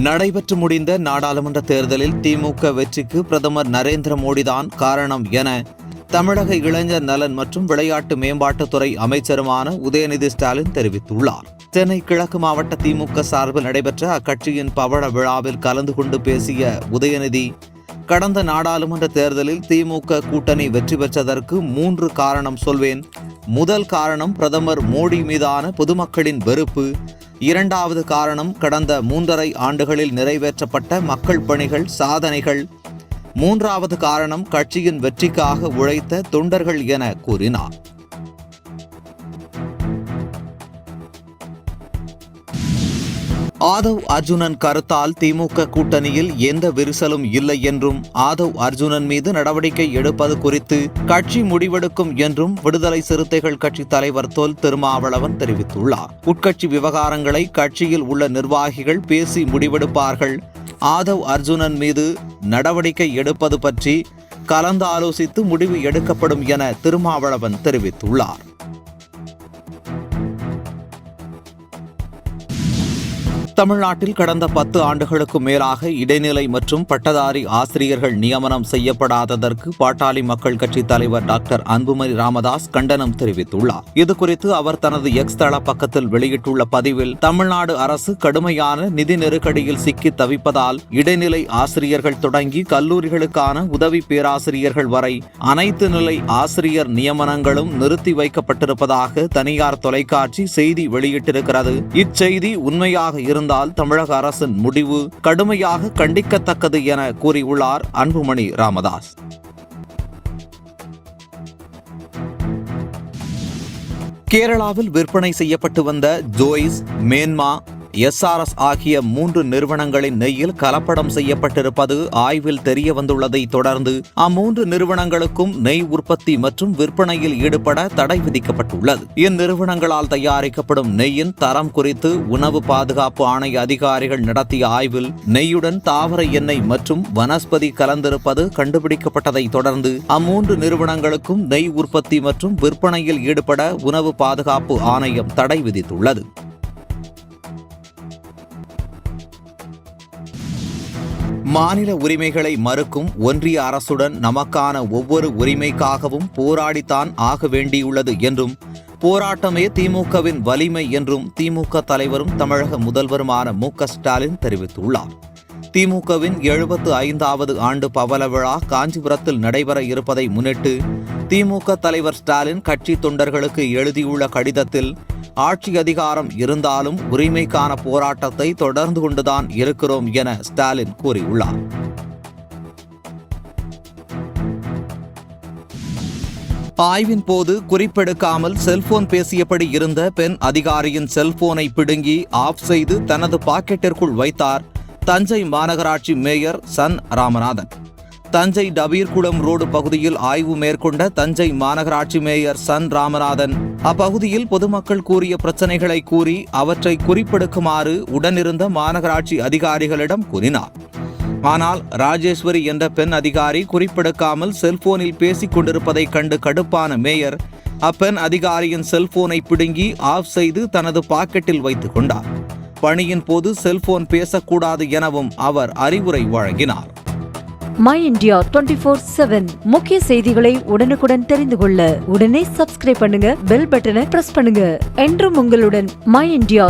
நடைபெற்று முடிந்த நாடாளுமன்ற தேர்தலில் திமுக வெற்றிக்கு பிரதமர் நரேந்திர மோடிதான் காரணம் என தமிழக இளைஞர் நலன் மற்றும் விளையாட்டு மேம்பாட்டுத்துறை அமைச்சருமான உதயநிதி ஸ்டாலின் தெரிவித்துள்ளார். சென்னை கிழக்கு மாவட்ட திமுக சார்பில் நடைபெற்ற அக்கட்சியின் பவள விழாவில் கலந்து கொண்டு பேசிய உதயநிதி, கடந்த நாடாளுமன்ற தேர்தலில் திமுக கூட்டணி வெற்றி பெற்றதற்கு 3 காரணம் சொல்வேன். முதல் காரணம் பிரதமர் மோடி மீதான பொதுமக்களின் வெறுப்பு. 2வது காரணம் கடந்த 3.5 ஆண்டுகளில் நிறைவேற்றப்பட்ட மக்கள் பணிகள் சாதனைகள். 3வது காரணம் கட்சியின் வெற்றிக்காக உழைத்த தொண்டர்கள் என கூறினார். ஆதவ் அர்ஜுனன் கருத்தால் திமுக கூட்டணியில் எந்த விரிசலும் இல்லை என்றும் ஆதவ் அர்ஜுனன் மீது நடவடிக்கை எடுப்பது குறித்து கட்சி முடிவெடுக்கும் என்றும் விடுதலை சிறுத்தைகள் கட்சி தலைவர் தொல் திருமாவளவன் தெரிவித்துள்ளார். உட்கட்சி விவகாரங்களை கட்சியில் உள்ள நிர்வாகிகள் பேசி முடிவெடுப்பார்கள். ஆதவ் அர்ஜுனன் மீது நடவடிக்கை எடுப்பது பற்றி கலந்து ஆலோசித்து முடிவு எடுக்கப்படும் என திருமாவளவன் தெரிவித்துள்ளார். தமிழ்நாட்டில் கடந்த 10 ஆண்டுகளுக்கு மேலாக இடைநிலை மற்றும் பட்டதாரி ஆசிரியர்கள் நியமனம் செய்யப்படாததற்கு பாட்டாளி மக்கள் கட்சி தலைவர் டாக்டர் அன்புமணி ராமதாஸ் கண்டனம் தெரிவித்துள்ளார். இதுகுறித்து அவர் தனது எக்ஸ் தள பக்கத்தில் வெளியிட்டுள்ள பதிவில், தமிழ்நாடு அரசு கடுமையான நிதி நெருக்கடியில் சிக்கி தவிப்பதால் இடைநிலை ஆசிரியர்கள் தொடங்கி கல்லூரிகளுக்கான உதவி பேராசிரியர்கள் வரை அனைத்து நிலை ஆசிரியர் நியமனங்களும் நிறுத்தி வைக்கப்பட்டிருப்பதாக தனியார் தொலைக்காட்சி செய்தி வெளியிட்டிருக்கிறது. இச்செய்தி உண்மையாக இருந்தால் தமிழக அரசின் முடிவு கடுமையாக கண்டிக்கத்தக்கது என கூறியுள்ளார் அன்புமணி ராமதாஸ். கேரளாவில் விற்பனை செய்யப்பட்டு வந்த ஜோய்ஸ், மேன்மா, SRS ஆகிய 3 நிறுவனங்களின் நெய்யில் கலப்படம் செய்யப்பட்டிருப்பது ஆய்வில் தெரிய வந்துள்ளதை தொடர்ந்து அ3 நிறுவனங்களுக்கும் நெய் உற்பத்தி மற்றும் விற்பனையில் ஈடுபட தடை விதிக்கப்பட்டுள்ளது. இந்நிறுவனங்களால் தயாரிக்கப்படும் நெய்யின் தரம் குறித்து உணவு பாதுகாப்பு ஆணைய அதிகாரிகள் நடத்திய ஆய்வில் நெய்யுடன் தாவர எண்ணெய் மற்றும் வனஸ்பதி கலந்திருப்பது கண்டுபிடிக்கப்பட்டதை தொடர்ந்து அ3 நிறுவனங்களுக்கும் நெய் உற்பத்தி மற்றும் விற்பனையில் ஈடுபட உணவு பாதுகாப்பு ஆணையம் தடை விதித்துள்ளது. மாநில உரிமைகளை மறுக்கும் ஒன்றிய அரசுடன் நமக்கான ஒவ்வொரு உரிமைக்காகவும் போராடித்தான் ஆக வேண்டியுள்ளது என்றும் போராட்டமே திமுகவின் வலிமை என்றும் திமுக தலைவரும் தமிழக முதல்வருமான மு.க. ஸ்டாலின் தெரிவித்துள்ளார். திமுகவின் 75வது ஆண்டு பவள விழா காஞ்சிபுரத்தில் நடைபெற இருப்பதை முன்னிட்டு திமுக தலைவர் ஸ்டாலின் கட்சி தொண்டர்களுக்கு எழுதியுள்ள கடிதத்தில், ஆட்சி அதிகாரம் இருந்தாலும் உரிமைக்கான போராட்டத்தை தொடர்ந்து கொண்டுதான் இருக்கிறோம் என ஸ்டாலின் கூறியுள்ளார். ஆய்வின் போது குறிப்பெடுக்காமல் செல்போன் பேசியபடி இருந்த பெண் அதிகாரியின் செல்போனை பிடுங்கி ஆஃப் செய்து தனது பாக்கெட்டிற்குள் வைத்தார் தஞ்சை மாநகராட்சி மேயர் சன் ராமநாதன். தஞ்சை டபீர்குளம் ரோடு பகுதியில் ஆய்வு மேற்கொண்ட தஞ்சை மாநகராட்சி மேயர் சன் ராமநாதன் அப்பகுதியில் பொதுமக்கள் கூறிய பிரச்சனைகளை கூறி அவற்றை குறிப்பெடுக்குமாறு உடனிருந்த மாநகராட்சி அதிகாரிகளிடம் கூறினார். ஆனால் ராஜேஸ்வரி என்ற பெண் அதிகாரி குறிப்பெடுக்காமல் செல்போனில் பேசிக் கொண்டிருப்பதை கண்டு கடுப்பான மேயர் அப்பெண் அதிகாரியின் செல்போனை பிடுங்கி ஆஃப் செய்து தனது பாக்கெட்டில் வைத்துக் கொண்டார். பணியின் போது செல்போன் பேசக்கூடாது எனவும் அவர் அறிவுரை வழங்கினார். மை இந்தியா 24/7 முக்கிய செய்திகளை உடனுக்குடன் தெரிந்து கொள்ள உடனே சப்ஸ்கிரைப் பண்ணுங்க, பெல் பட்டனை பிரஸ் பண்ணுங்க. என்றும் உங்களுடன் மை இந்தியா.